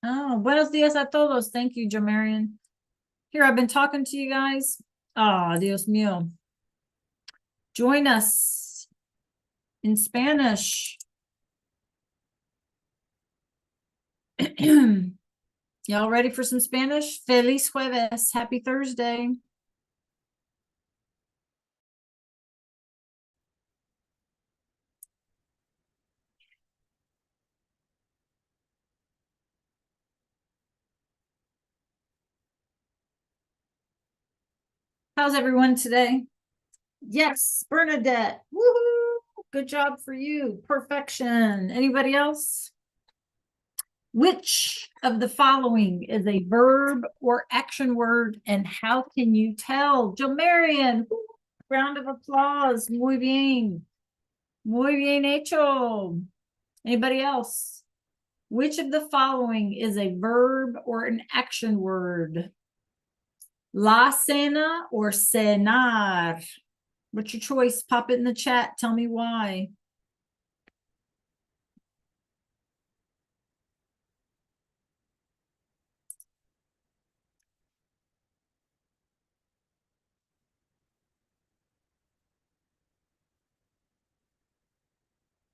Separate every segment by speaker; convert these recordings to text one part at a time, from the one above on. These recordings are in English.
Speaker 1: Oh, buenos dias a todos. Thank you, Jamarian. Here, I've been talking to you guys. Ah, Dios mío. Join us in Spanish. Y'all ready for some Spanish? Feliz jueves. Happy Thursday. How's everyone today? Yes, Bernadette. Woohoo! Good job for you. Perfection. Anybody else? Which of the following is a verb or action word, and how can you tell? Jamarian, round of applause. Muy bien. Muy bien hecho. Anybody else? Which of the following is a verb or an action word? La cena or cenar? What's your choice? Pop it in the chat. Tell me why.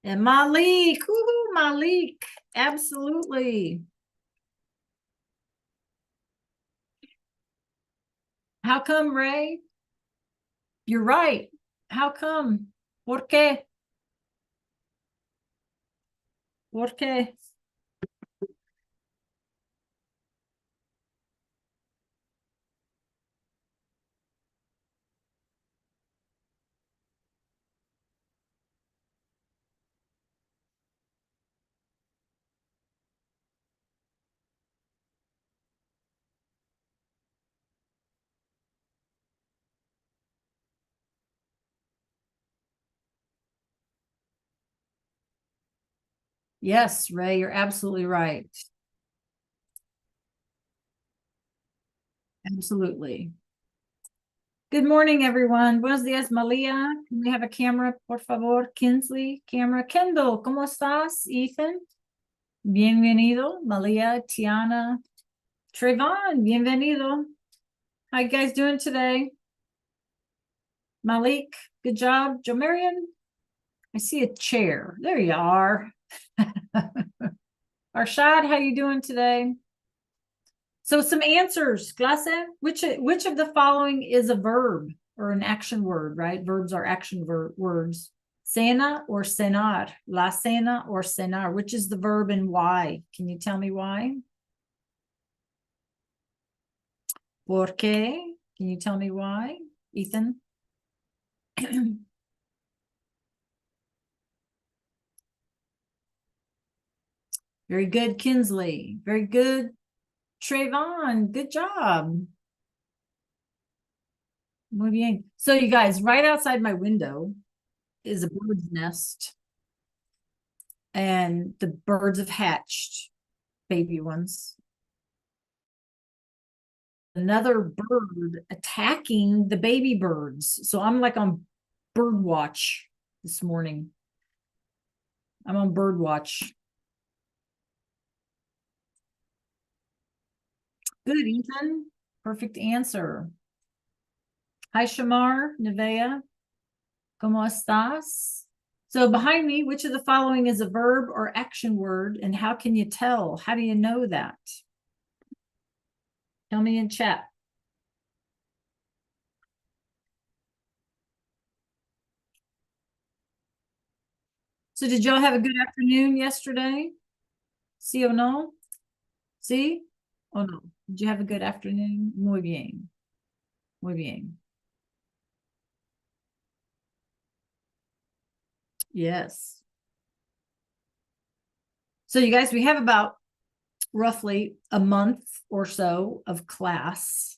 Speaker 1: And Malik, woohoo, Malik, absolutely. How come, Ray? You're right. How come? ¿Por qué? ¿Por qué? Yes, Ray, you're absolutely right. Absolutely. Good morning, everyone. Buenos días, Malia. Can we have a camera, por favor? Kinsley, camera. Kendall, ¿cómo estás? Ethan, bienvenido. Malia, Tiana, Trayvon, bienvenido. How you guys doing today? Malik, good job. Jomarian, I see a chair. There you are. Arshad, how you doing today? So some answers, clase. Which of the following is a verb or an action word, right? Verbs are action words. Cena or cenar, la cena or cenar. Which is the verb and why? Can you tell me why? ¿Por qué? Can you tell me why, Ethan? Very good, Kinsley. Very good, Trayvon. Good job. Muy bien. So you guys, right outside my window is a bird's nest, and the birds have hatched, baby ones. Another bird attacking the baby birds. So I'm like on bird watch this morning. I'm on bird watch. Good, Ethan. Perfect answer. Hi, Shamar, Nevea. ¿Cómo estás? So behind me, which of the following is a verb or action word, and how can you tell? How do you know that? Tell me in chat. So did y'all have a good afternoon yesterday? See or no? See? Oh no. Did you have a good afternoon? Muy bien. Muy bien. Yes. So you guys, we have about roughly a month or so of class,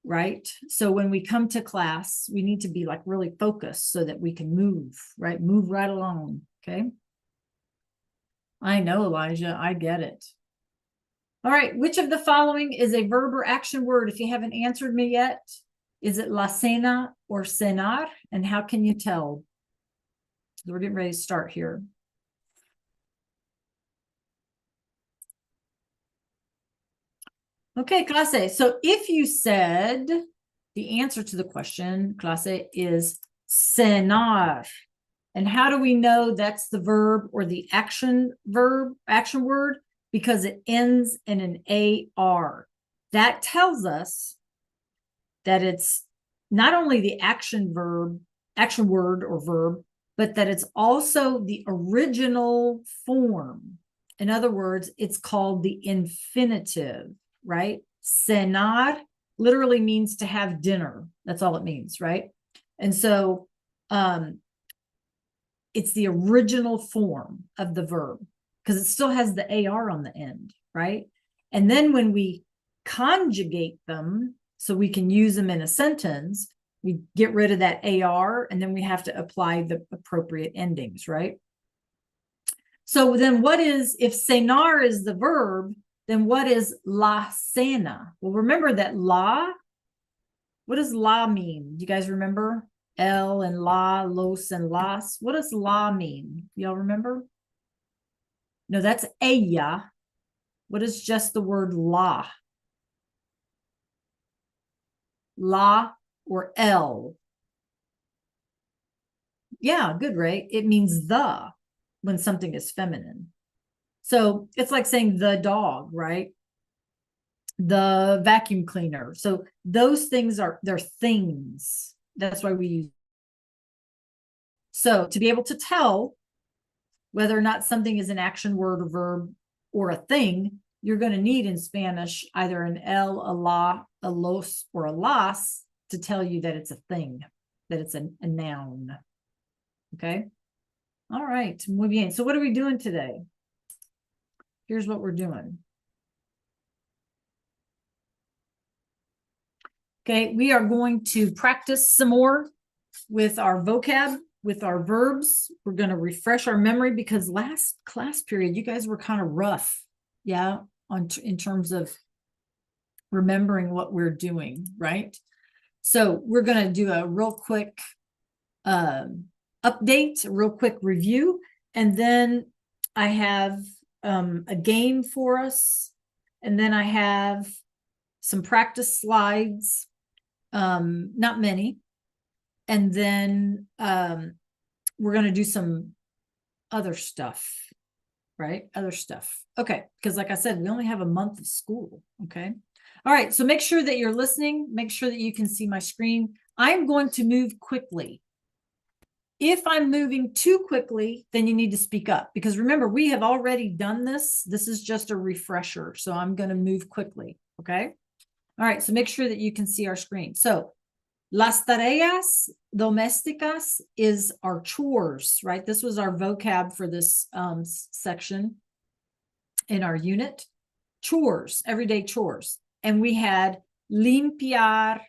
Speaker 1: right? So when we come to class, we need to be like really focused so that we can move, right? Move right along. Okay. I know, Elijah, I get it. All right. Which of the following is a verb or action word? If you haven't answered me yet, is it la cena or cenar? And how can you tell? We're getting ready to start here. Okay, clase. So if you said the answer to the question, clase, is cenar. And how do we know that's the verb or the action word? Because it ends in an AR. That tells us that it's not only the action word or verb, but that it's also the original form. In other words, it's called the infinitive, right? Cenar literally means to have dinner. That's all it means, right? And so it's the original form of the verb because it still has the AR on the end, right? And then when we conjugate them so we can use them in a sentence, we get rid of that AR and then we have to apply the appropriate endings, right? So then what is, if cenar is the verb, then what is la cena? Well, remember that la, what does la mean? Do you guys remember? El and la, los and las. What does la mean? Y'all remember? No, that's ella. What is just the word la? La or el? Yeah, good, right? It means the when something is feminine. So it's like saying the dog, right? The vacuum cleaner. So those things they're things. That's why we use. So to be able to tell whether or not something is an action word or verb or a thing, you're going to need in Spanish either an el, a la, a los, or a las to tell you that it's a thing, that it's a noun. Okay. All right. Muy bien. So what are we doing today? Here's what we're doing. Okay. We are going to practice some more with our vocab, with our verbs. We're going to refresh our memory because last class period, you guys were kind of rough. Yeah. In terms of remembering what we're doing, right? So we're going to do a real quick update, a real quick review, and then I have a game for us, and then I have some practice slides, not many, and then we're going to do some other stuff, right? Other stuff. Okay, because like I said, we only have a month of school, okay? All right, so make sure that you're listening. Make sure that you can see my screen. I'm going to move quickly. If I'm moving too quickly, then you need to speak up because remember, we have already done this. This is just a refresher. So I'm going to move quickly, okay? All right, so make sure that you can see our screen. So las tareas domésticas is our chores, right? This was our vocab for this section in our unit. Chores, everyday chores. And we had limpiar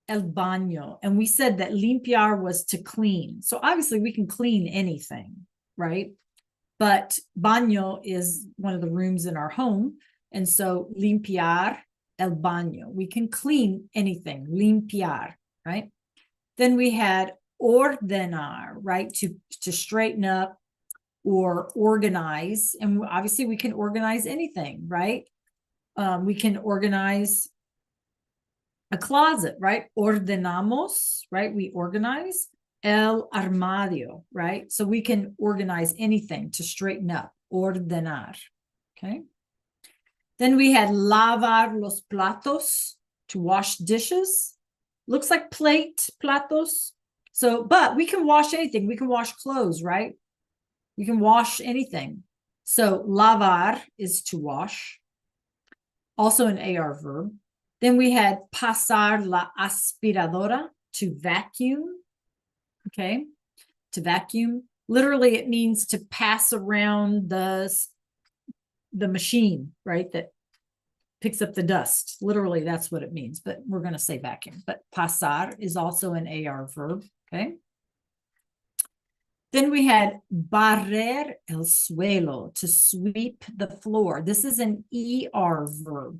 Speaker 1: el baño. And we said that limpiar was to clean. So obviously we can clean anything, right? But baño is one of the rooms in our home. And so limpiar el baño. We can clean anything, limpiar, right? Then we had ordenar, right? To straighten up or organize. And obviously we can organize anything, right? We can organize a closet, right? Ordenamos, right? We organize. El armario, right? So we can organize anything to straighten up. Ordenar, okay? Then we had lavar los platos, to wash dishes. Looks like plate, platos. So, but we can wash anything. We can wash clothes, right? We can wash anything. So lavar is to wash. Also an AR verb. Then we had pasar la aspiradora, to vacuum. Okay, to vacuum. Literally, it means to pass around the machine, right? That picks up the dust. Literally, that's what it means, but we're going to say vacuum. But pasar is also an AR verb. Okay. Then we had barrer el suelo, to sweep the floor. This is an ER verb.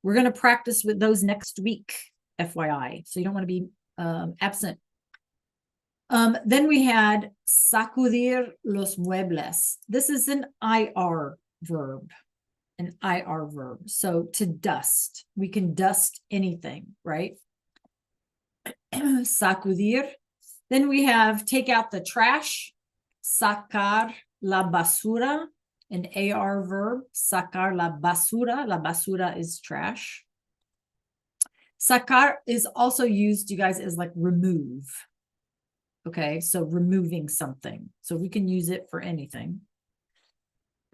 Speaker 1: We're going to practice with those next week, FYI. So you don't want to be absent. Then we had sacudir los muebles. This is an IR verb. an IR verb. So to dust, we can dust anything, right? Sacudir. Then we have take out the trash, sacar la basura, an AR verb, sacar la basura. La basura is trash. Sacar is also used, you guys, as like remove. Okay, so removing something. So we can use it for anything.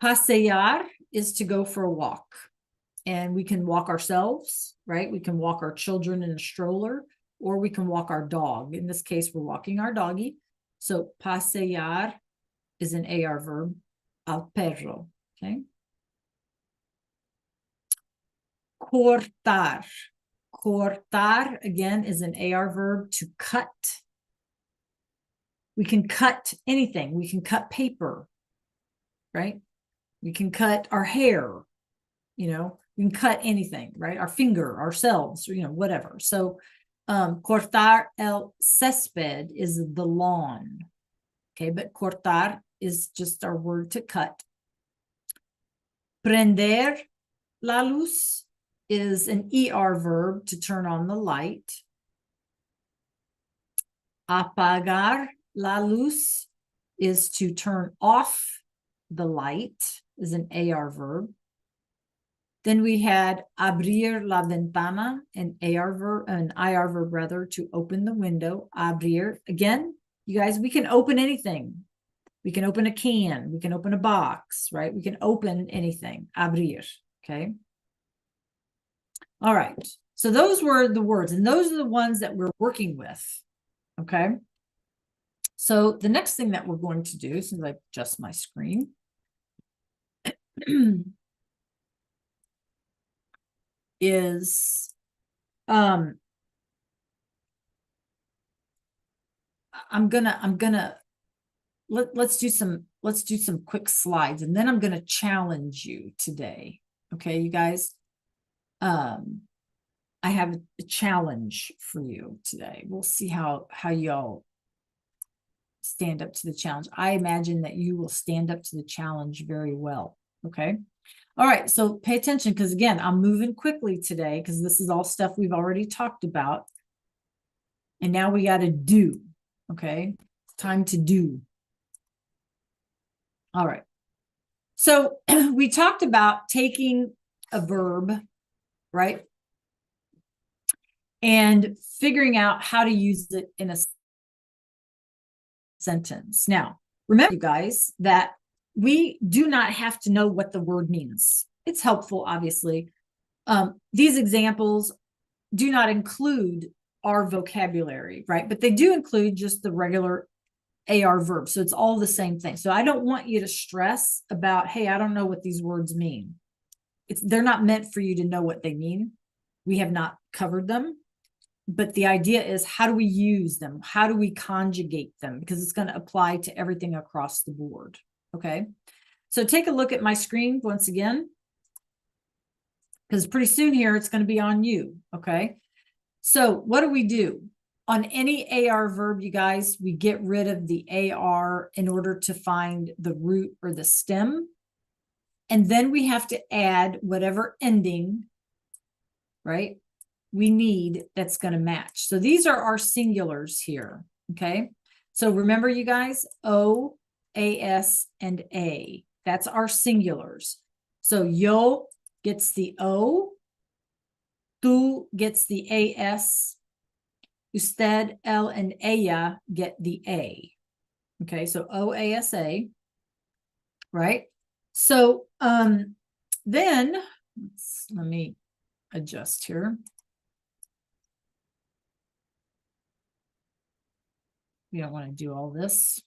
Speaker 1: Pasear is to go for a walk. And we can walk ourselves, right? We can walk our children in a stroller, or we can walk our dog. In this case, we're walking our doggy. So pasear is an AR verb, al perro, okay? Cortar. Cortar, again, is an AR verb, to cut. We can cut anything. We can cut paper, right? We can cut our hair, you know, we can cut anything, right? Our finger, ourselves, you know, whatever. So cortar el césped is the lawn. Okay, but cortar is just our word to cut. Prender la luz is an ER verb, to turn on the light. Apagar la luz is to turn off the light, is an AR verb. Then we had abrir la ventana, an IR verb rather, to open the window. Abrir, again, you guys, we can open anything. We can open a can, we can open a box, right? We can open anything. Abrir, okay? All right, so those were the words, and those are the ones that we're working with, okay? So the next thing that we're going to do, since I adjust my screen, is let's do some quick slides, and then I'm gonna challenge you today. Okay, you guys. I have a challenge for you today. We'll see how y'all stand up to the challenge. I imagine that you will stand up to the challenge very well. Okay. All right, so pay attention, because again, I'm moving quickly today because this is all stuff we've already talked about. And now we got to do, okay? It's time to do. All right. So we talked about taking a verb, right? And figuring out how to use it in a sentence. Now, remember, you guys, that we do not have to know what the word means. It's helpful, obviously. These examples do not include our vocabulary, right? But they do include just the regular AR verb. So it's all the same thing. So I don't want you to stress about, hey, I don't know what these words mean. They're not meant for you to know what they mean. We have not covered them. But the idea is, how do we use them? How do we conjugate them? Because it's going to apply to everything across the board. Okay. So take a look at my screen once again, because pretty soon here, it's going to be on you. Okay. So what do? On any AR verb, you guys, we get rid of the AR in order to find the root or the stem. And then we have to add whatever ending, right, we need that's going to match. So these are our singulars here. Okay. So remember, you guys, O, AS, and A. That's our singulars. So yo gets the O, tú gets the AS, usted, él, and ella get the A. Okay, so OASA, right? So then let me adjust here. We don't want to do all this.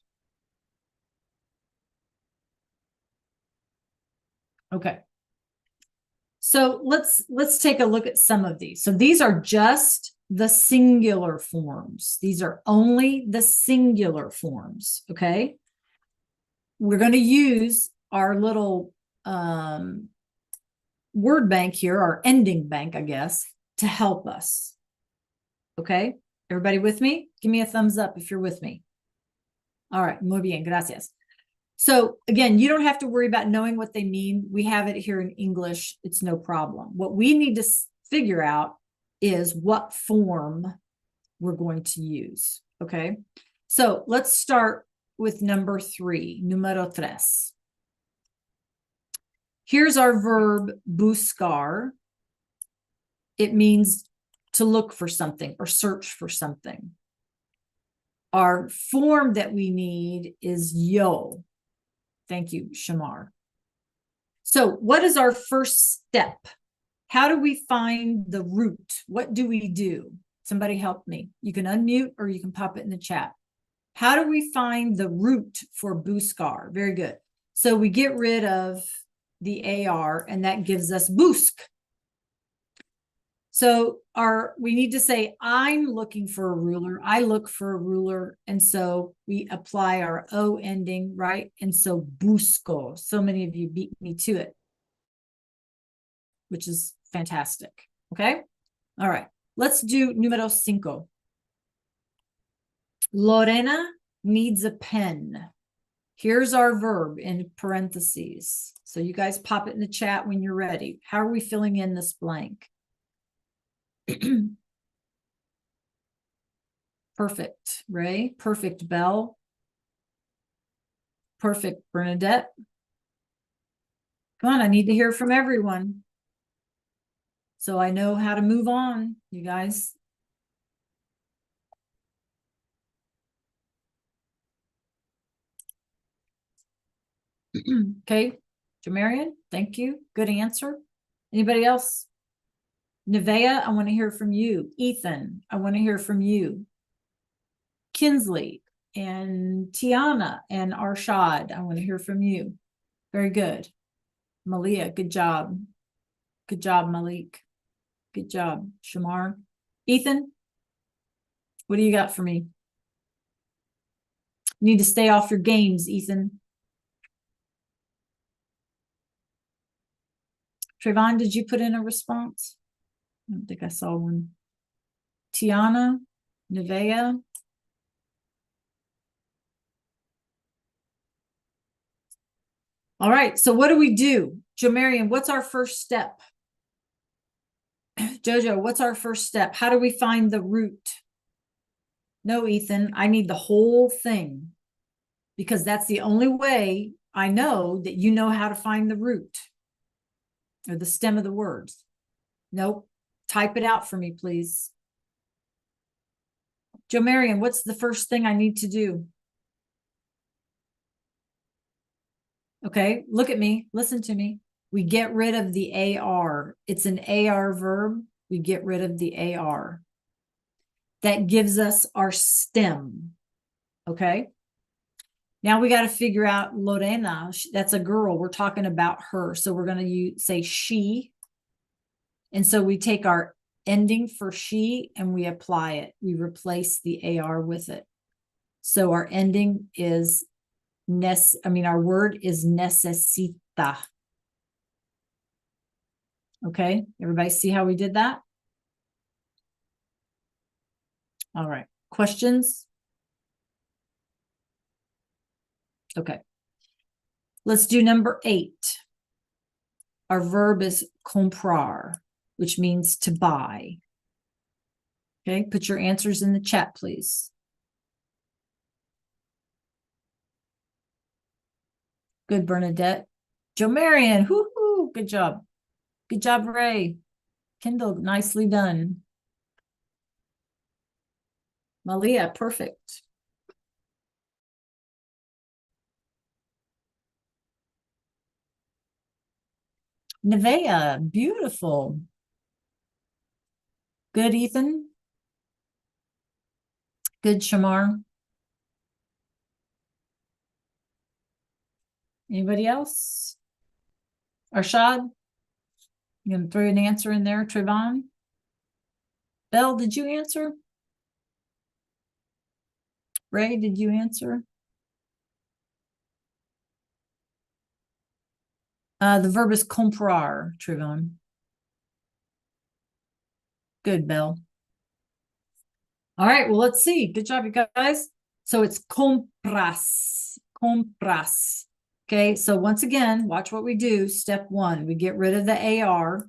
Speaker 1: Okay. So let's take a look at some of these. So these are just the singular forms. These are only the singular forms, okay? We're going to use our little word bank here, our ending bank, I guess, to help us. Okay? Everybody with me? Give me a thumbs up if you're with me. All right, muy bien, gracias. So again, you don't have to worry about knowing what they mean. We have it here in English. It's no problem. What we need to figure out is what form we're going to use. Okay. So let's start with number 3, número 3. Here's our verb buscar. It means to look for something or search for something. Our form that we need is yo. Thank you, Shamar. So what is our first step? How do we find the root? What do we do? Somebody help me. You can unmute or you can pop it in the chat. How do we find the root for buscar? Very good. So we get rid of the AR and that gives us busc. So we need to say, I'm looking for a ruler. I look for a ruler. And so we apply our O ending, right? And so busco. So many of you beat me to it, which is fantastic. Okay. All right. Let's do número 5. Lorena needs a pen. Here's our verb in parentheses. So you guys pop it in the chat when you're ready. How are we filling in this blank? Perfect, Ray. Perfect, Belle. Perfect, Bernadette. Come on, I need to hear from everyone. So I know how to move on, you guys. Okay, Jamarian, thank you. Good answer. Anybody else? Nevea, I want to hear from you. Ethan, I want to hear from you. Kinsley and Tiana and Arshad, I want to hear from you. Very good. Malia, good job. Good job, Malik. Good job, Shamar. Ethan, what do you got for me? You need to stay off your games, Ethan. Trayvon, did you put in a response? I don't think I saw one. Tiana, Nevea. All right, so what do we do? Jamarian, what's our first step? Jojo, what's our first step? How do we find the root? No, Ethan, I need the whole thing because that's the only way I know that you know how to find the root or the stem of the words. Nope. Type it out for me, please. Jo Marion, what's the first thing I need to do? Okay, look at me. Listen to me. We get rid of the AR. It's an AR verb. We get rid of the AR. That gives us our stem. Okay. Now we got to figure out Lorena. That's a girl. We're talking about her. So we're going to say she. And so we take our ending for she and we apply it. We replace the AR with it. So our ending is our word is necesita. Okay, everybody see how we did that? All right, questions? Okay, let's do number 8. Our verb is comprar, which means to buy. Okay, put your answers in the chat, please. Good, Bernadette. Jo Marion, whoo-hoo, good job. Good job, Ray. Kendall, nicely done. Malia, perfect. Nevea, beautiful. Good, Ethan. Good, Shamar. Anybody else? Arshad? You gonna throw an answer in there, Trayvon? Belle, did you answer? Ray, did you answer? The verb is comprar, Trayvon. Good, Belle. All right, well, let's see. Good job, you guys. So it's compras. compras. Okay, so once again, watch what we do. Step one, we get rid of the AR.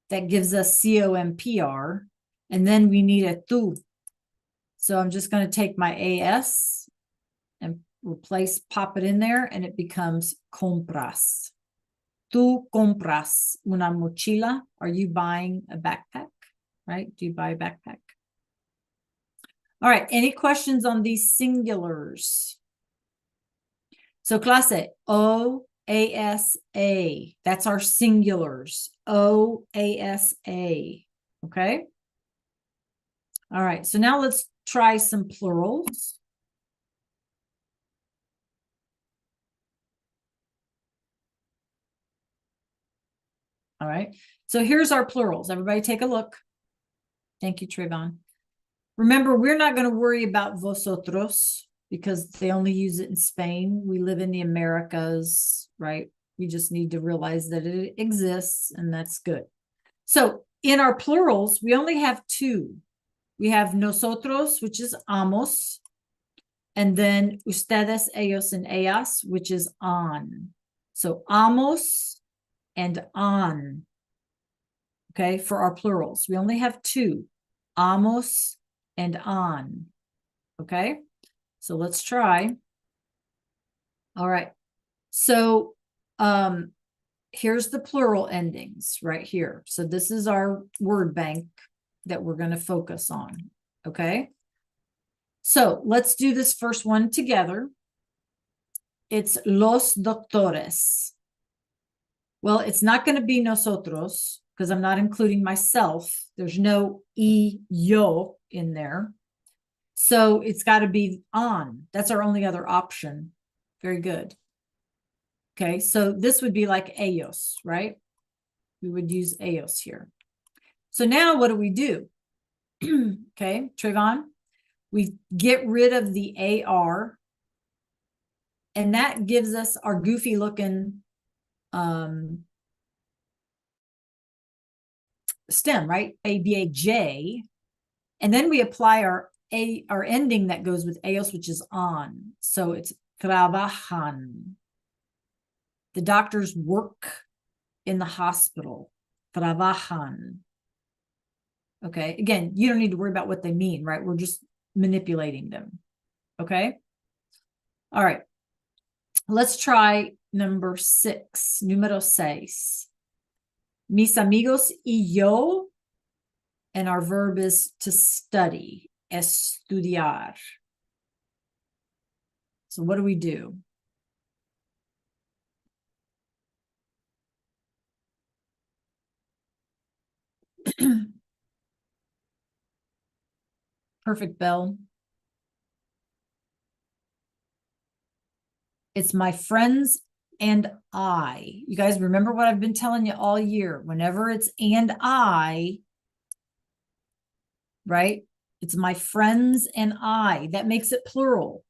Speaker 1: That gives us COMPR. And then we need a tu. So I'm just going to take my AS and pop it in there, and it becomes compras. Tu compras una mochila. Are you buying a backpack? Right? Do you buy a backpack? All right. Any questions on these singulars? So clase, O-A-S-A. That's our singulars. O-A-S-A. Okay. All right. So now let's try some plurals. All right. So here's our plurals. Everybody take a look. Thank you, Trayvon. Remember, we're not going to worry about vosotros because they only use it in Spain. We live in the Americas, right? We just need to realize that it exists, and that's good. So in our plurals, we only have two. We have nosotros, which is amos, and then ustedes, ellos, and ellas, which is on. So amos and on. Okay, for our plurals, we only have two, amos and on. Okay, so let's try. All right, so here's the plural endings right here. So this is our word bank that we're going to focus on. Okay, so let's do this first one together. It's los doctores. Well, it's not going to be nosotros because I'm not including myself. There's no yo in there. So it's got to be on. That's our only other option. Very good. Okay, so this would be like ellos, right? We would use ellos here. So now what do? Okay, Trayvon, we get rid of the AR, and that gives us our goofy looking stem, right? ABAJ. And then we apply our ending that goes with ellos, which is on. So it's trabajan. The doctors work in the hospital. Trabajan. Okay. Again, you don't need to worry about what they mean, right? We're just manipulating them. Okay. All right. Let's try number 6. Número 6. Mis amigos y yo. And our verb is to study, estudiar. So what do? Perfect, Belle. It's my friends and I. You guys remember what I've been telling you all year. Whenever it's and I, right? It's my friends and I. That makes it plural.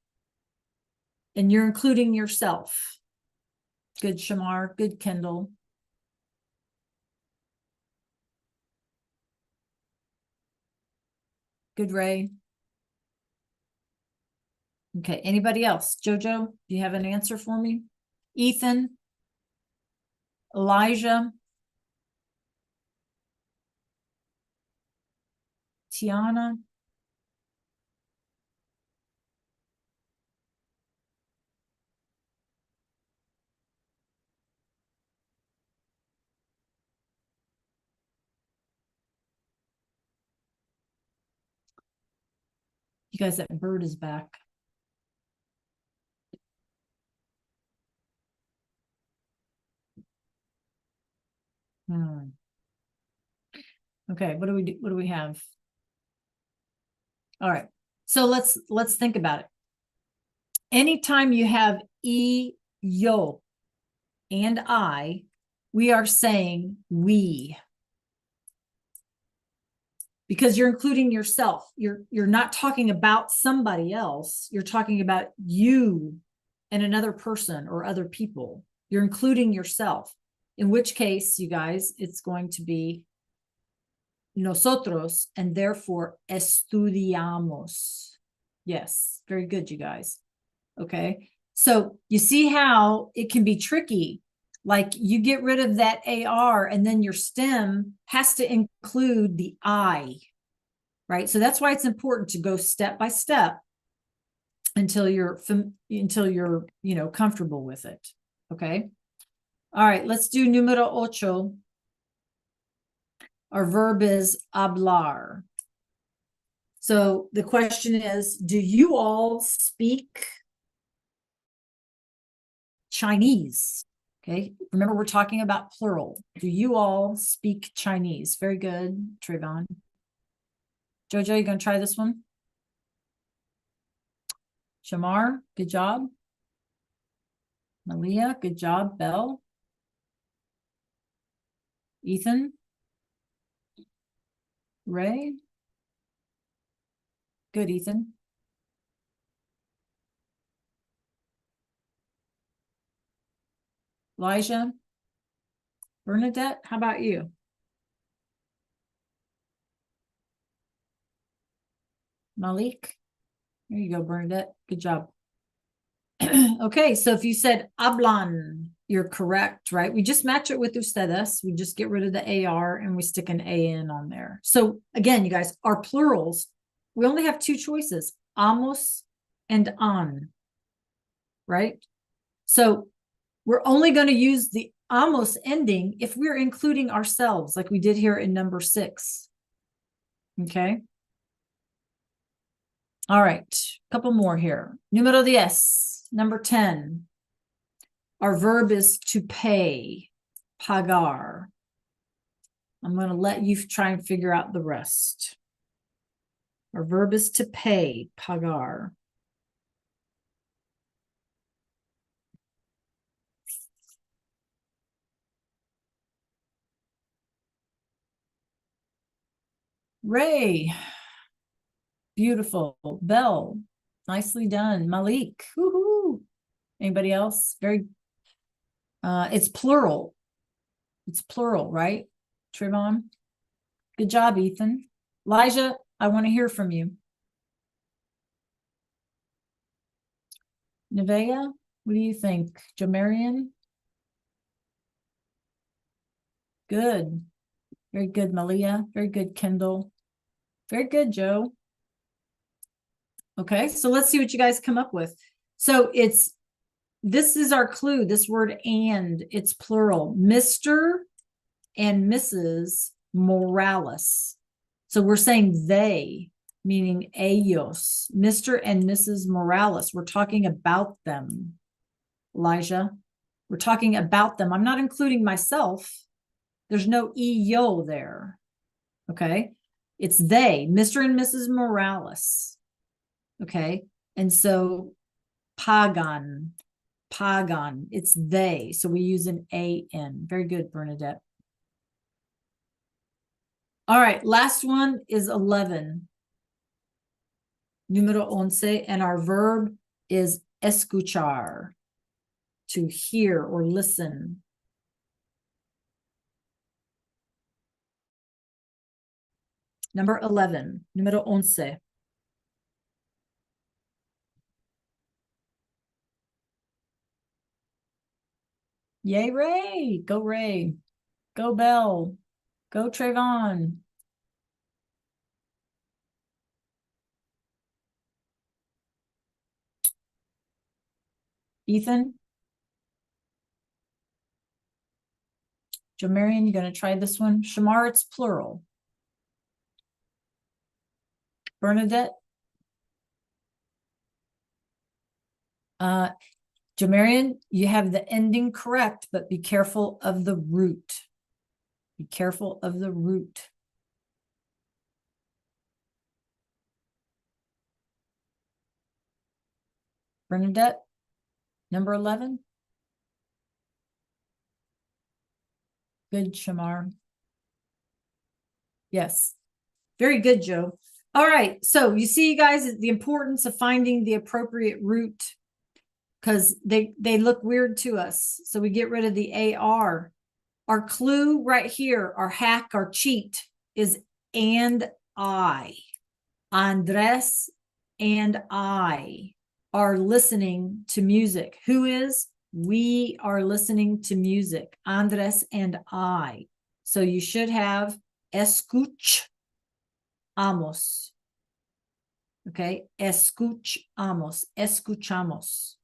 Speaker 1: And you're including yourself. Good, Shamar. Good, Kendall. Good, Ray. Okay, anybody else? Jojo, do you have an answer for me? Ethan? Elijah? Tiana? You guys, that bird is back. Okay, what do we have? All right. So let's think about it. Anytime you have yo and I, we are saying we. Because you're including yourself. You're not talking about somebody else. You're talking about you and another person or other people. You're including yourself. In which case, you guys, it's going to be nosotros, and therefore estudiamos. Yes, very good, you guys. Okay, So you see how it can be tricky. Like you get rid of that AR and then your stem has to include the I, right? So that's why it's important to go step by step until you're comfortable with it. Okay. All right, let's do número ocho. Our verb is hablar. So the question is, do you all speak Chinese? Okay, remember we're talking about plural. Do you all speak Chinese? Very good, Trayvon. Jojo, you gonna try this one? Shamar, good job. Malia, good job. Belle. Ethan. Ray. Good, Ethan. Elijah. Bernadette, how about you? Malik. There you go, Bernadette. Good job. Okay, so if you said hablan, you're correct, right? We just match it with ustedes. We just get rid of the AR and we stick an AN on there. So again, you guys, our plurals, we only have two choices, amos and an, right? So we're only going to use the amos ending if we're including ourselves, like we did here in number 6. Okay. All right, a couple more here. Número 10, number 10. Our verb is to pay, pagar. I'm going to let you try and figure out the rest. Our verb is to pay, pagar. Ray, beautiful. Belle, nicely done. Malik, woohoo. Anybody else? It's plural. It's plural, right? Trayvon? Good job, Ethan. Elijah, I want to hear from you. Nevaeh, what do you think? Jamarian? Good. Very good, Malia. Very good, Kendall. Very good, Joe. Okay, so let's see what you guys come up with. So this is our clue, this word and, it's plural. Mr. and Mrs. Morales. So we're saying they, meaning ellos. Mr. and Mrs. Morales. We're talking about them, Elijah. We're talking about them. I'm not including myself. There's no yo there. Okay. It's they, Mr. and Mrs. Morales. Okay. And so pagan, it's they. So we use an AN. Very good, Bernadette. All right. Last one is 11. Número 11. And our verb is escuchar, to hear or listen. Number 11, número 11. Yay, Ray. Go, Ray. Go, Belle. Go, Trayvon. Ethan. Jamarian, you going to try this one? Shamar, it's plural. Bernadette. Jamarian, you have the ending correct, but be careful of the root. Be careful of the root. Bernadette, number 11. Good, Shamar. Yes. Very good, Joe. All right. So you see, you guys, the importance of finding the appropriate root, because they look weird to us. So we get rid of the AR. Our clue right here, our hack, our cheat is and I. Andres and I. are listening to music. Who is? We are listening to music. Andres and I. So you should have escuchamos. Okay, escuchamos, escuchamos.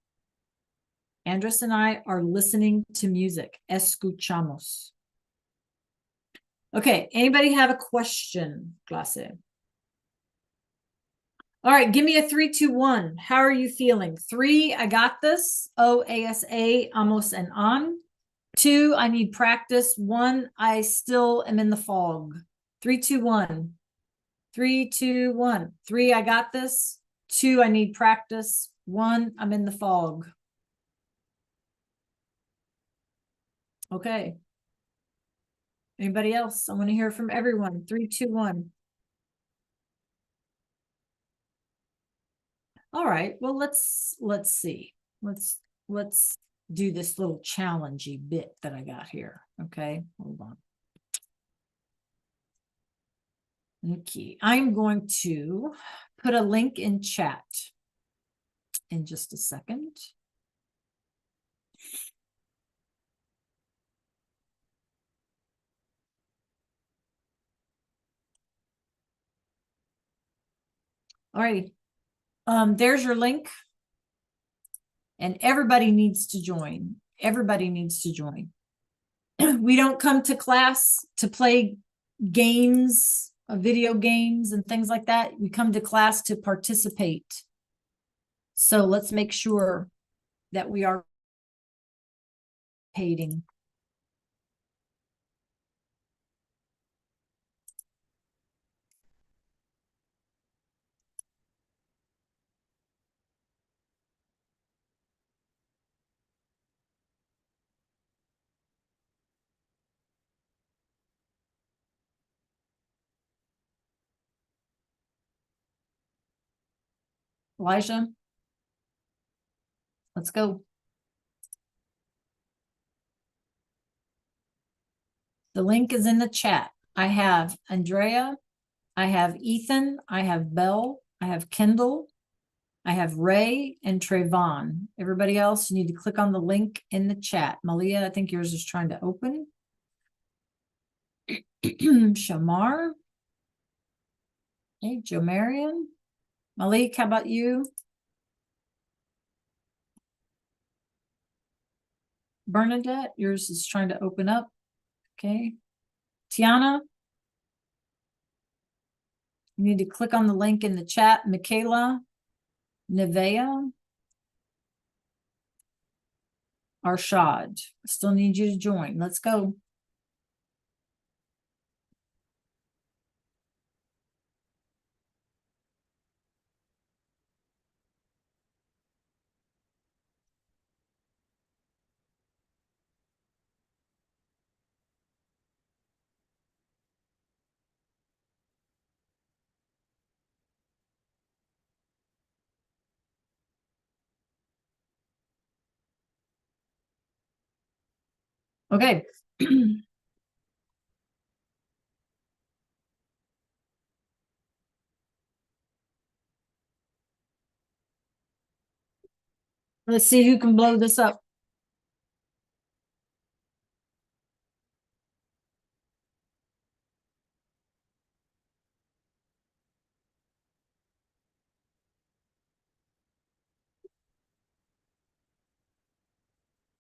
Speaker 1: Andres and I are listening to music. Escuchamos. Okay, anybody have a question, clase? All right, give me a 3, 2, 1. How are you feeling? 3, I got this. O-A-S-A, amos and on. 2, I need practice. 1, I still am in the fog. 3, 2, 1. 3, 2, 1. 3, I got this. 2, I need practice. 1, I'm in the fog. Okay. Anybody else? I want to hear from everyone. 3, 2, 1. All right. Well, let's see. Let's do this little challengey bit that I got here. Okay, hold on. Okay, I'm going to put a link in chat in just a second. All right. There's your link. And everybody needs to join. Everybody needs to join. We don't come to class to play games, video games and things like that. We come to class to participate. So let's make sure that we are participating. Elijah, let's go. The link is in the chat. I have Andrea, I have Ethan, I have Belle, I have Kendall, I have Ray and Trayvon. Everybody else, you need to click on the link in the chat. Malia, I think yours is trying to open. Shamar. Hey, Joe Marion. Malik, how about you? Bernadette, yours is trying to open up. Okay. Tiana, you need to click on the link in the chat. Michaela, Nevea, Arshad. Still need you to join. Let's go. Okay. Let's see who can blow this up.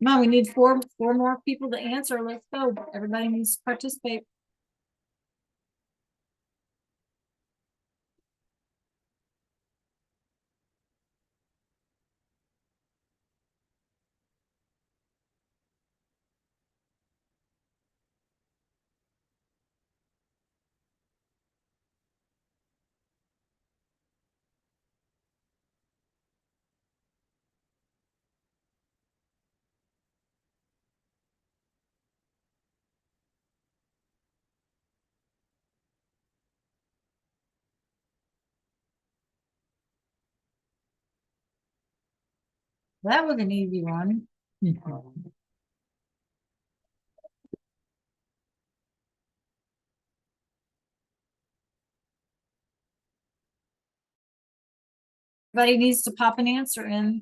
Speaker 1: Come on, we need four more people to answer. Let's go. Everybody needs to participate. That was an easy one. Everybody needs to pop an answer in.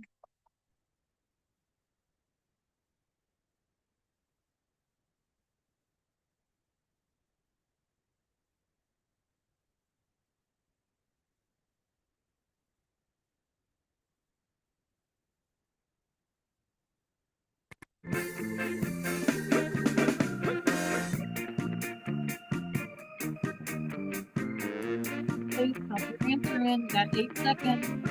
Speaker 1: Please pop your answer in. Got 8 seconds.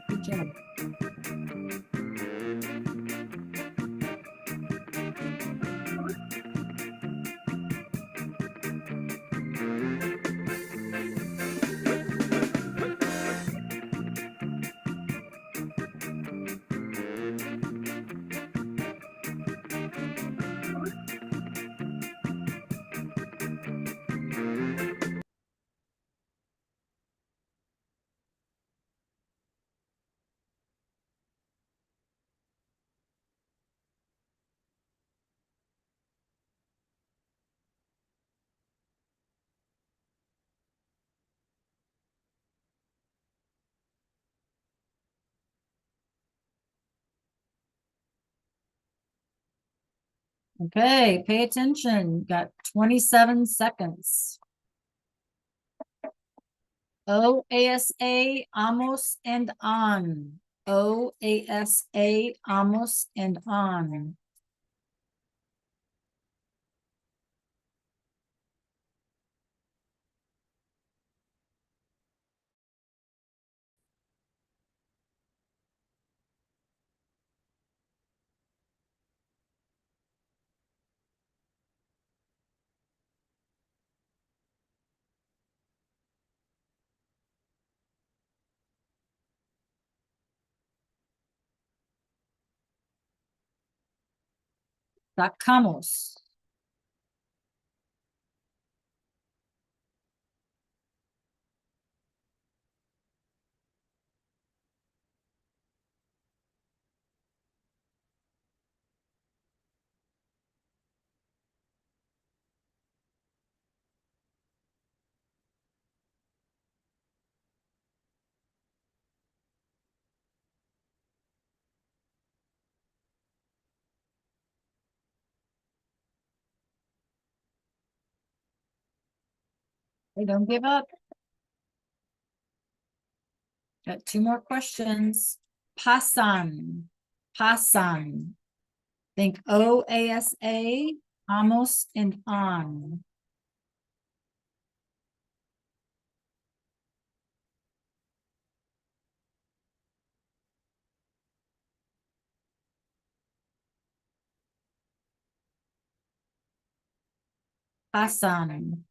Speaker 1: Good job. Okay, pay attention. Got 27 seconds. OASA, amos, and on. OASA, amos, and on. Sacamos. Hey, don't give up. Got 2 more questions. Pasan. Pasan. Think OASA, amos, and on. Pasan.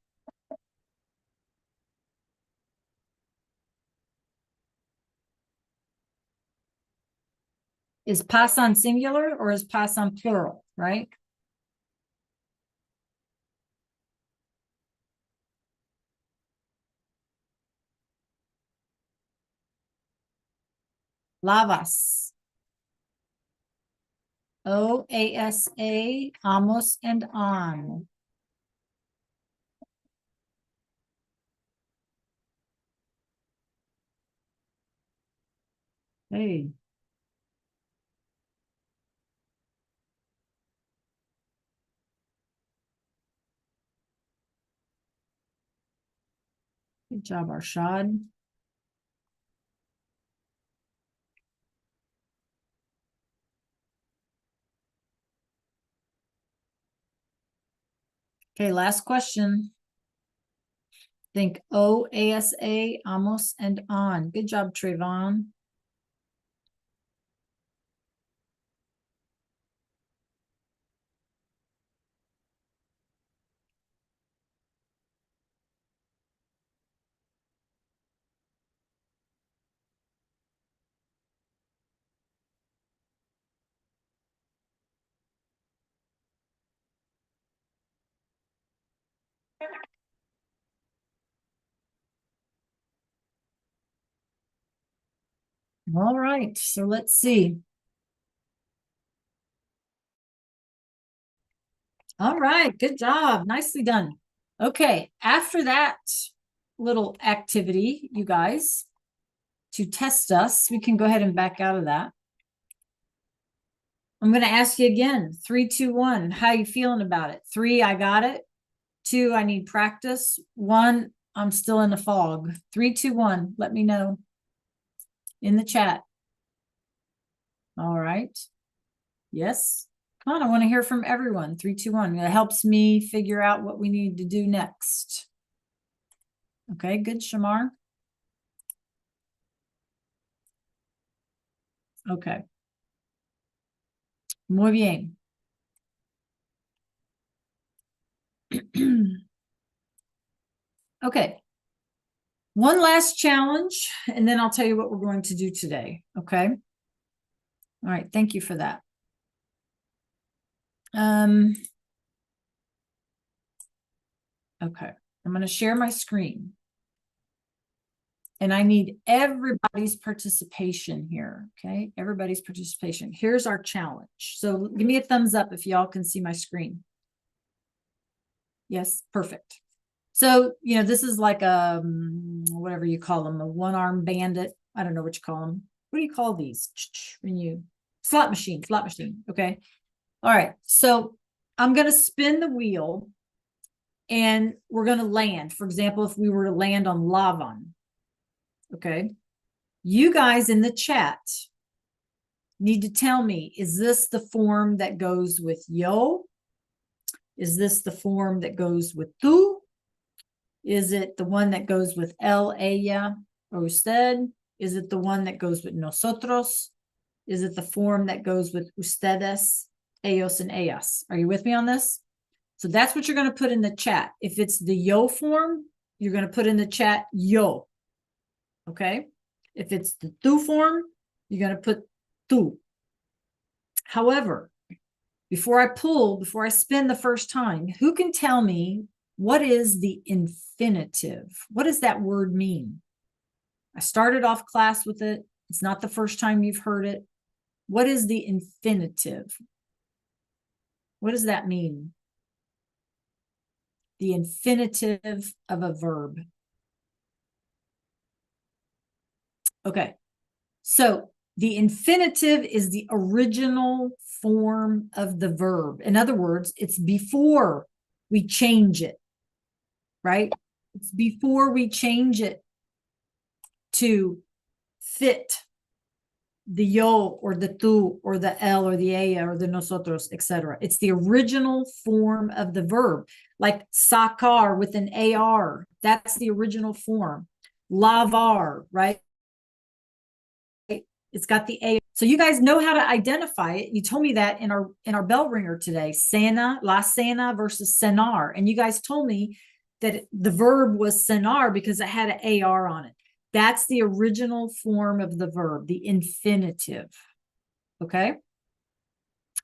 Speaker 1: Is pasan singular or is pasan plural, right? Lavas. OASA, amos, and on. Hey. Good job, Arshad. Okay, last question. Think O, ASA, amos, and on. Good job, Trayvon. All right, so let's see. All right, good job. Nicely done. Okay, after that little activity, you guys, to test us, we can go ahead and back out of that. I'm going to ask you again, 3, 2, 1. How you feeling about it? 3, I got it. 2, I need practice. 1, I'm still in the fog. 3, 2, 1. Let me know in the chat. All right. Yes. Come on, I want to hear from everyone. 3, 2, 1. It helps me figure out what we need to do next. Okay, good, Shamar. Okay. Muy bien. Okay. One last challenge, and then I'll tell you what we're going to do today. Okay. All right. Thank you for that. Okay. I'm going to share my screen. And I need everybody's participation here. Okay. Everybody's participation. Here's our challenge. So give me a thumbs up if y'all can see my screen. Yes. Perfect. So, this is like a, whatever you call them, a one-armed bandit. I don't know what you call them. What do you call these? When you slot machine. Okay. All right. So I'm going to spin the wheel and we're going to land. For example, if we were to land on Lavan. Okay. You guys in the chat need to tell me, is this the form that goes with yo? Is this the form that goes with tú? Is it the one that goes with él, ella, or usted? Is it the one that goes with nosotros? Is it the form that goes with ustedes, ellos, and ellas? Are you with me on this? So that's what you're going to put in the chat. If it's the yo form, you're going to put in the chat yo. Okay? If it's the tú form, you're going to put tú. However, before I spin the first time, who can tell me what is the infinitive? What does that word mean? I started off class with it. It's not the first time you've heard it. What is the infinitive? What does that mean? The infinitive of a verb. Okay. So the infinitive is the original form of the verb. In other words, it's before we change it, right? It's before we change it to fit the yo or the tú or the él or the ella or the nosotros, etc. It's the original form of the verb, like sacar with an AR. That's the original form. Lavar, right? It's got the A. So you guys know how to identify it. You told me that in our bell ringer today. Cena, la cena versus cenar. And you guys told me that the verb was cenar because it had an AR on it. That's the original form of the verb, the infinitive. Okay.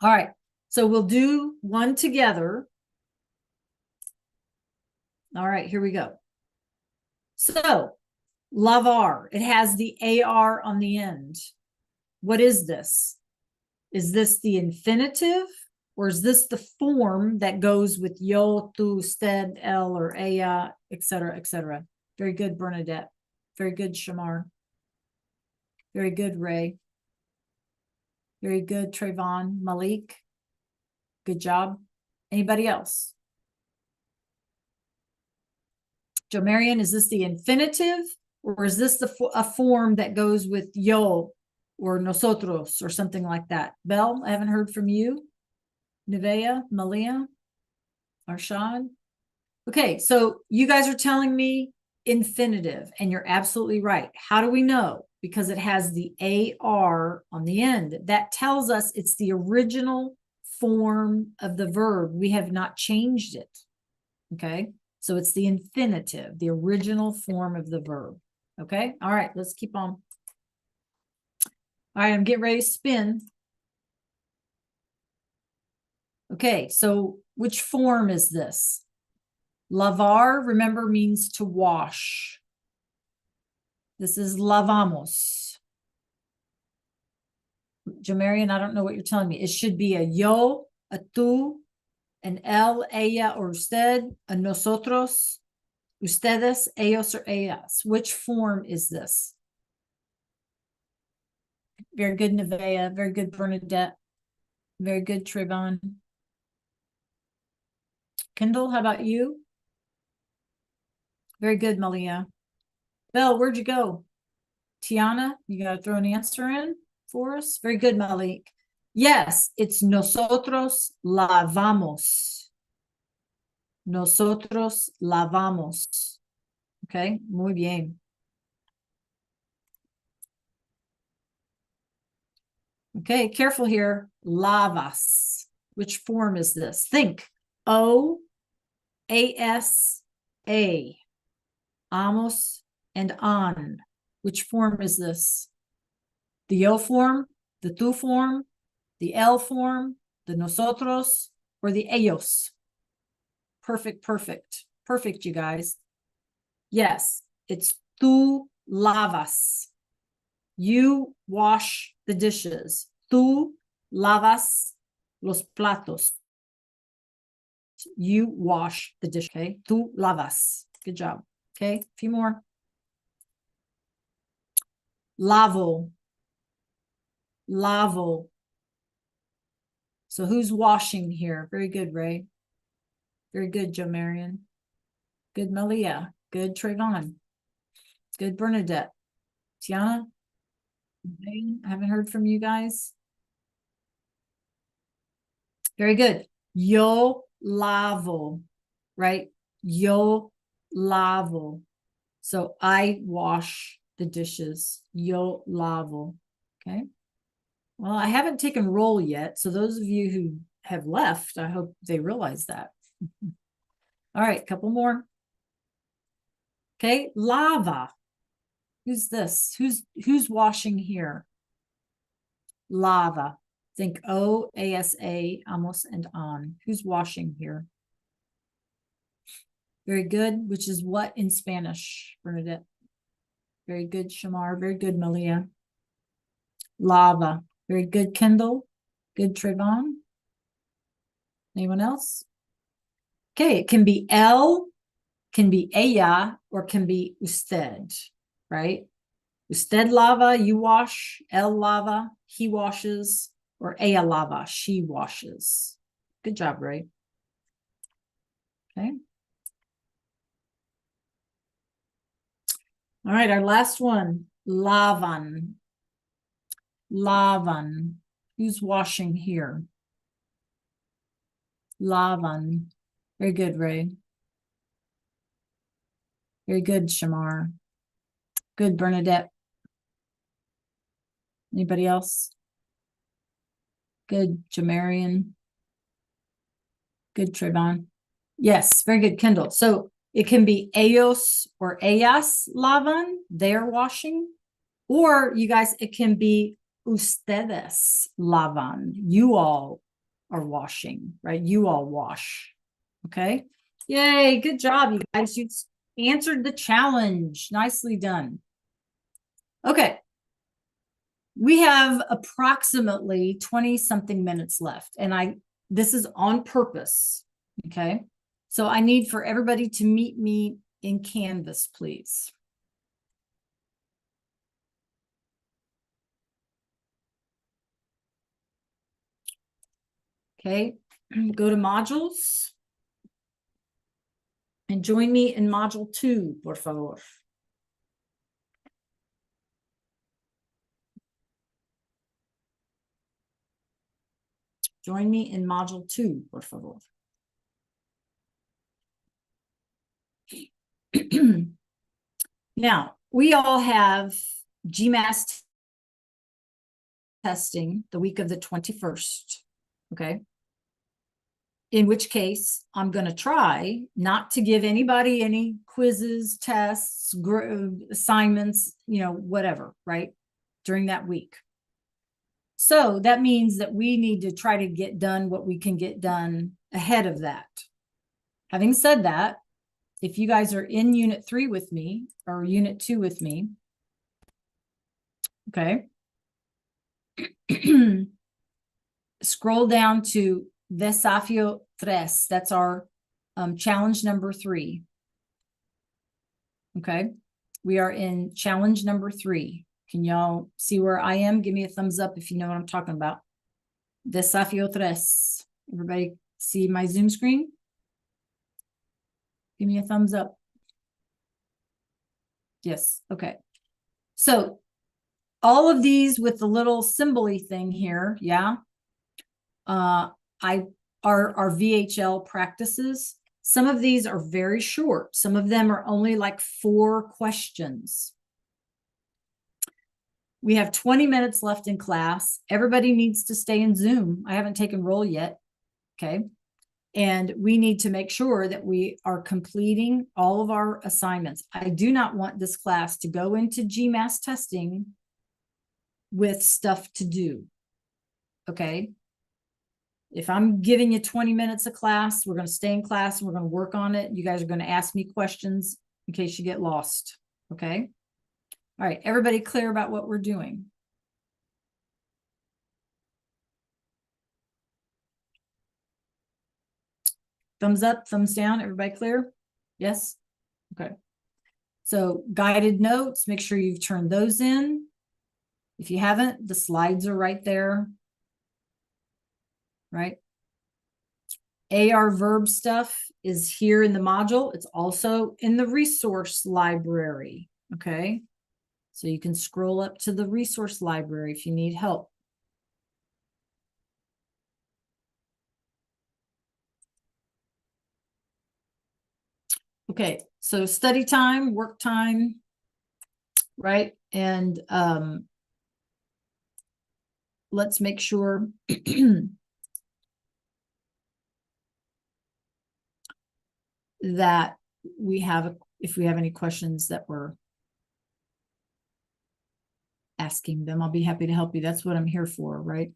Speaker 1: All right. So we'll do one together. All right, here we go. So lavar, it has the AR on the end. What is this? Is this the infinitive or is this the form that goes with yo, tú, usted, él, or ella, etc., etc.? Very good, Bernadette. Very good, Shamar. Very good, Ray. Very good, Trayvon. Malik. Good job. Anybody else? Jo Marion, is this the infinitive or is this a form that goes with yo or nosotros or something like that? Belle, I haven't heard from you. Nevea, Malia, Arshad. Okay, so you guys are telling me infinitive, and you're absolutely right. How do we know? Because it has the AR on the end. That tells us it's the original form of the verb. We have not changed it. Okay, so it's the infinitive, the original form of the verb. Okay, all right, let's keep on. All right, I'm getting ready to spin. Okay, so which form is this? Lavar, remember, means to wash. This is lavamos. Jamarian, I don't know what you're telling me. It should be a yo, a tú, an él, ella, or usted, a nosotros, ustedes, ellos, or ellas. Which form is this? Very good, Nevea. Very good, Bernadette. Very good, Trayvon. Kendall, how about you? Very good, Malia. Belle, where'd you go? Tiana, you got to throw an answer in for us. Very good, Malik. Yes, it's nosotros lavamos. Nosotros lavamos. Okay, muy bien. Okay, careful here. Lavas. Which form is this? Think. O, A-S, A. Amos and an. Which form is this? The yo form, the tú form, the el form, the nosotros, or the ellos? Perfect, perfect. Perfect, you guys. Yes, it's tú lavas. You wash the dishes. Tú lavas los platos. You wash the dish, okay? Tú lavas. Good job. Okay, a few more. Lavo. Lavo. So who's washing here? Very good, Ray. Very good, Jo Marion. Good, Malia. Good, Trayvon. Good, Bernadette. Tiana? I haven't heard from you guys. Very good. Yo lavo, right? Yo lavo. So I wash the dishes. Yo lavo. Okay. Well, I haven't taken roll yet. So those of you who have left, I hope they realize that. All right, couple more. Okay, lava. Who's this? Who's washing here? Lava. Think O, A-S-A, amos, and on. Who's washing here? Very good. Which is what in Spanish, Bernadette? Very good, Shamar. Very good, Malia. Lava. Very good, Kendall. Good, Trayvon. Anyone else? Okay, it can be el, can be ella, or can be usted, right? Usted lava, you wash. El lava, he washes. Or ella lava, she washes. Good job, Ray. Okay. All right, our last one. Lavan. Lavan. Who's washing here? Lavan. Very good, Ray. Very good, Shamar. Good, Bernadette. Anybody else? Good, Jamarian. Good, Trayvon. Yes, very good, Kendall. So it can be ellos or ellas lavan, they're washing. Or you guys, it can be ustedes lavan, you all are washing, right? You all wash. Okay. Yay, good job, you guys. You answered the challenge. Nicely done. Okay. We have approximately 20 something minutes left, and this is on purpose. Okay. So I need for everybody to meet me in Canvas, please. Okay, go to modules and join me in module 2, por favor. Join me in module 2, por favor. Now, we all have GMAS testing the week of the 21st, okay? In which case, I'm going to try not to give anybody any quizzes, tests, assignments, whatever, right? During that week. So that means that we need to try to get done what we can get done ahead of that. Having said that, if you guys are in unit 3 with me or unit 2 with me, okay, scroll down to Desafío 3. That's our challenge number 3. Okay, we are in challenge number 3. Can y'all see where I am? Give me a thumbs up if you know what I'm talking about. Desafío 3. Everybody see my Zoom screen? Give me a thumbs up. Yes, okay. So all of these with the little symbol-y thing here, yeah. Our VHL practices. Some of these are very short. Some of them are only like 4 questions. We have 20 minutes left in class. Everybody needs to stay in Zoom. I haven't taken roll yet. Okay. And we need to make sure that we are completing all of our assignments. I do not want this class to go into GMAS testing with stuff to do. Okay. If I'm giving you 20 minutes of class, we're going to stay in class and we're going to work on it. You guys are going to ask me questions in case you get lost. Okay. All right. Everybody clear about what we're doing? Thumbs up, thumbs down. Everybody clear? Yes. Okay. So guided notes, make sure you've turned those in. If you haven't, the slides are right there. Right. AR verb stuff is here in the module. It's also in the resource library. Okay. So you can scroll up to the resource library if you need help. Okay. So study time, work time, right? And let's make sure that we have, if we have any questions that we're asking them, I'll be happy to help you. That's what I'm here for, right?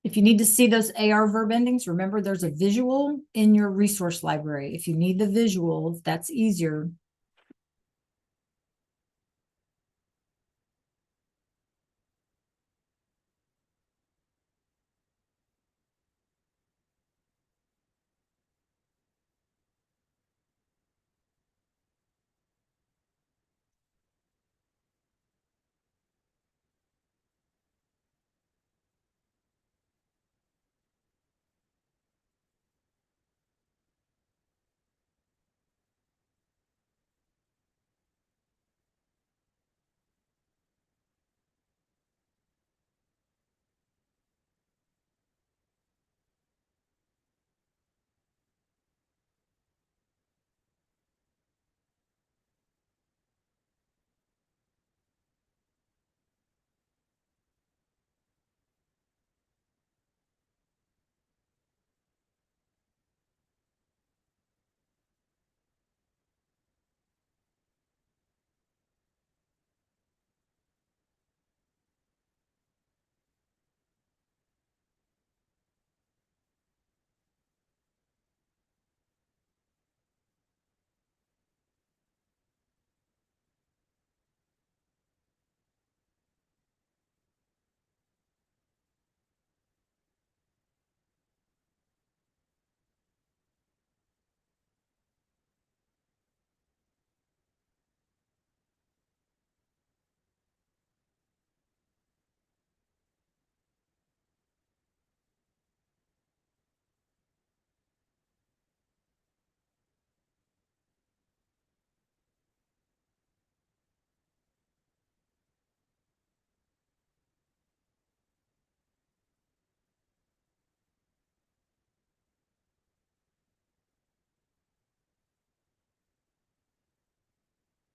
Speaker 1: If you need to see those AR verb endings, remember there's a visual in your resource library. If you need the visual, that's easier.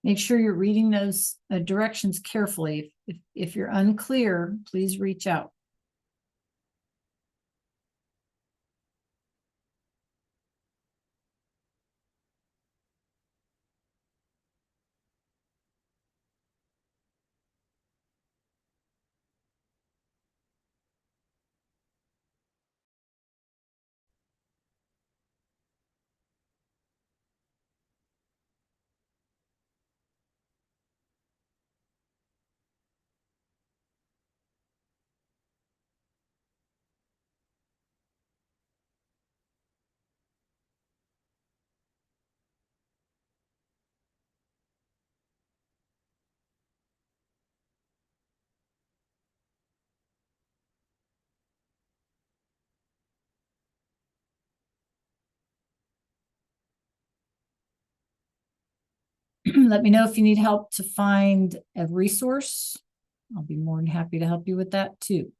Speaker 1: Make sure you're reading those directions carefully. If you're unclear, please reach out. Let me know if you need help to find a resource. I'll be more than happy to help you with that too.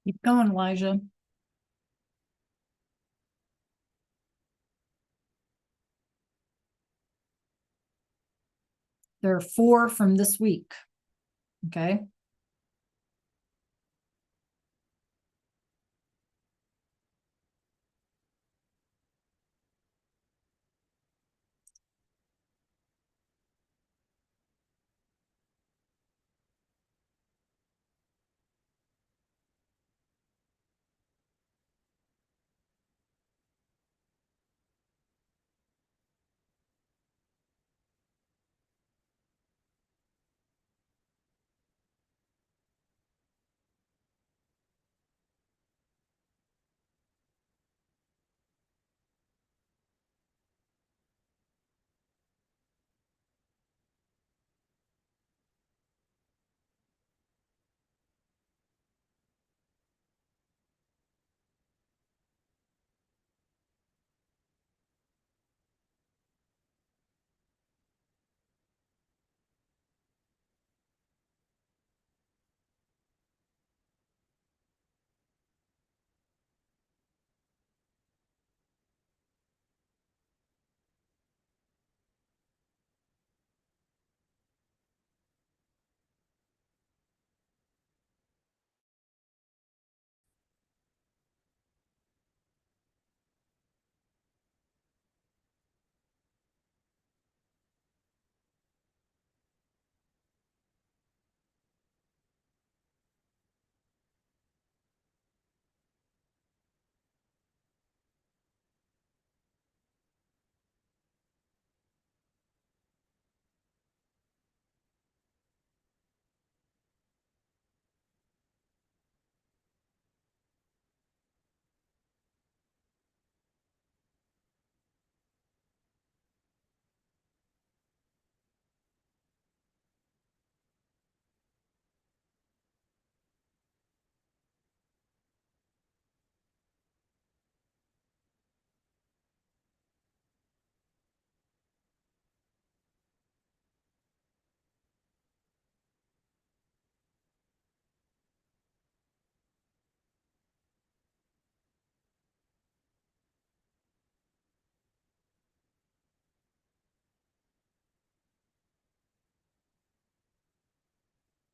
Speaker 1: Keep going, Elijah. There are 4 from this week. Okay.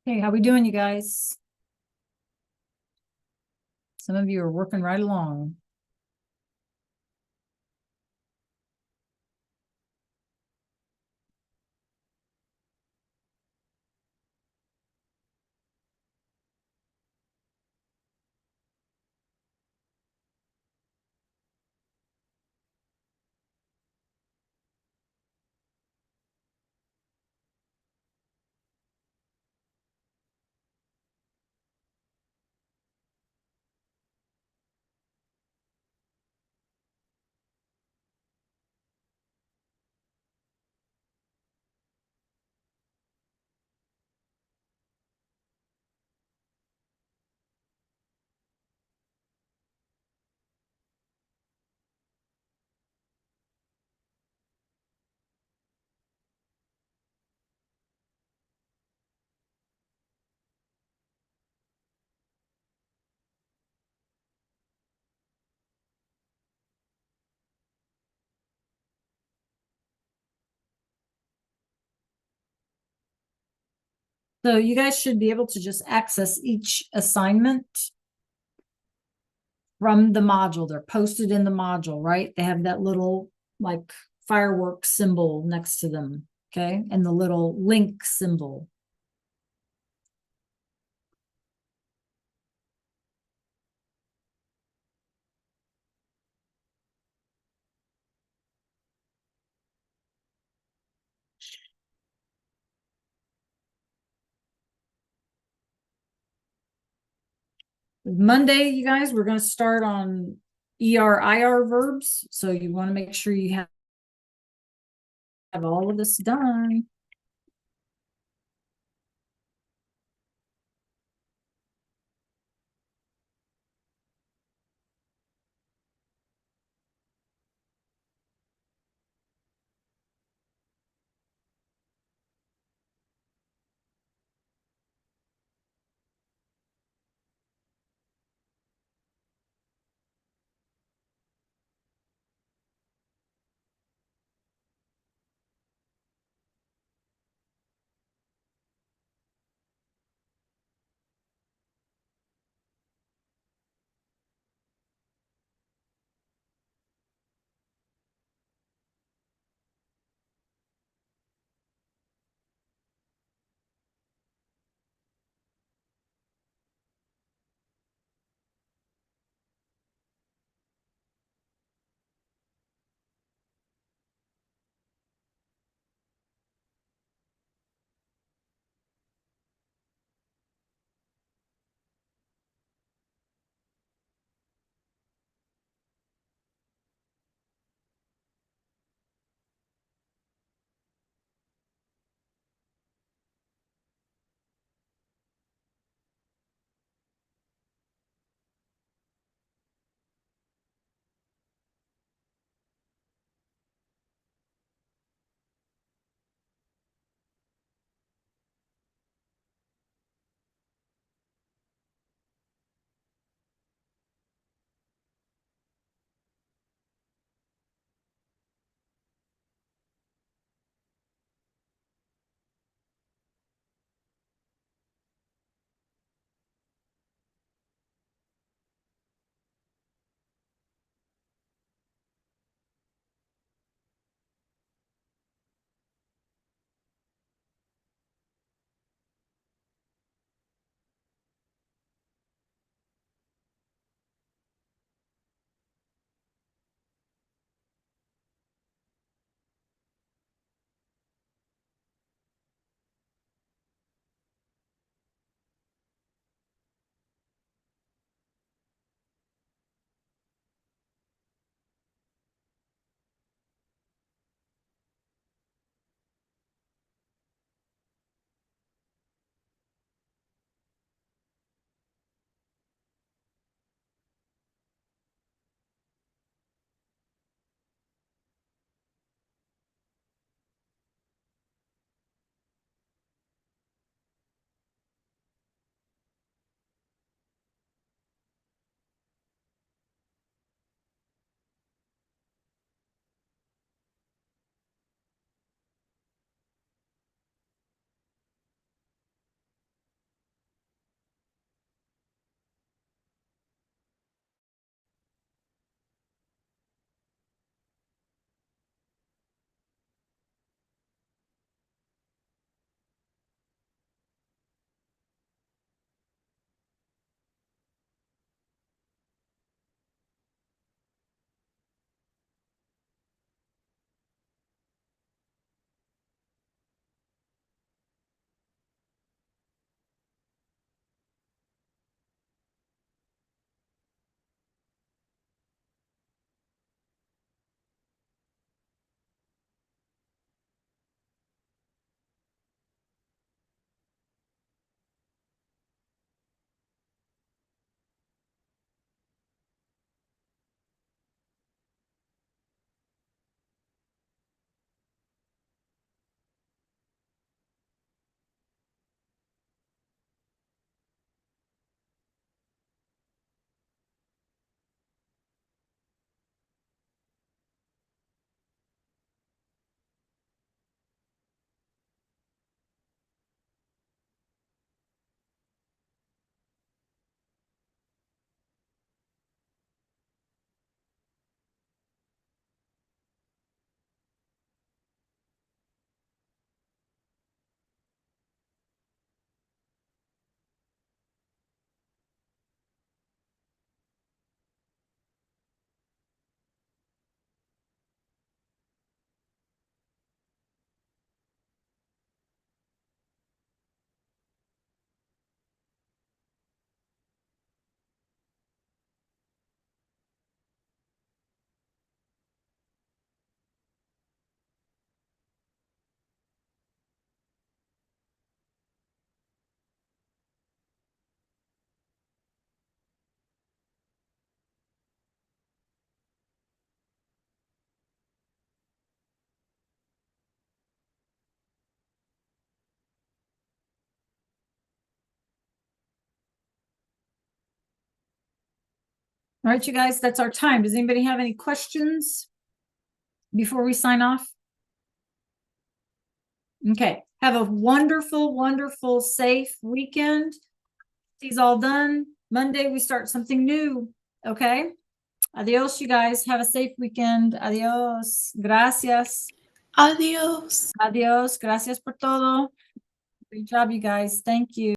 Speaker 1: Hey, how we doing, you guys? Some of you are working right along. So you guys should be able to just access each assignment from the module. They're posted in the module, right? They have that little like fireworks symbol next to them. Okay. And the little link symbol. Monday, you guys, we're going to start on ER/IR verbs. So you want to make sure you have all of this done. All right, you guys, that's our time. Does anybody have any questions before we sign off? Okay, have a wonderful, wonderful, safe weekend. He's all done. Monday, we start something new. Okay. Adios, you guys. Have a safe weekend. Adios. Gracias.
Speaker 2: Adios.
Speaker 1: Adios. Gracias por todo. Great job, you guys. Thank you.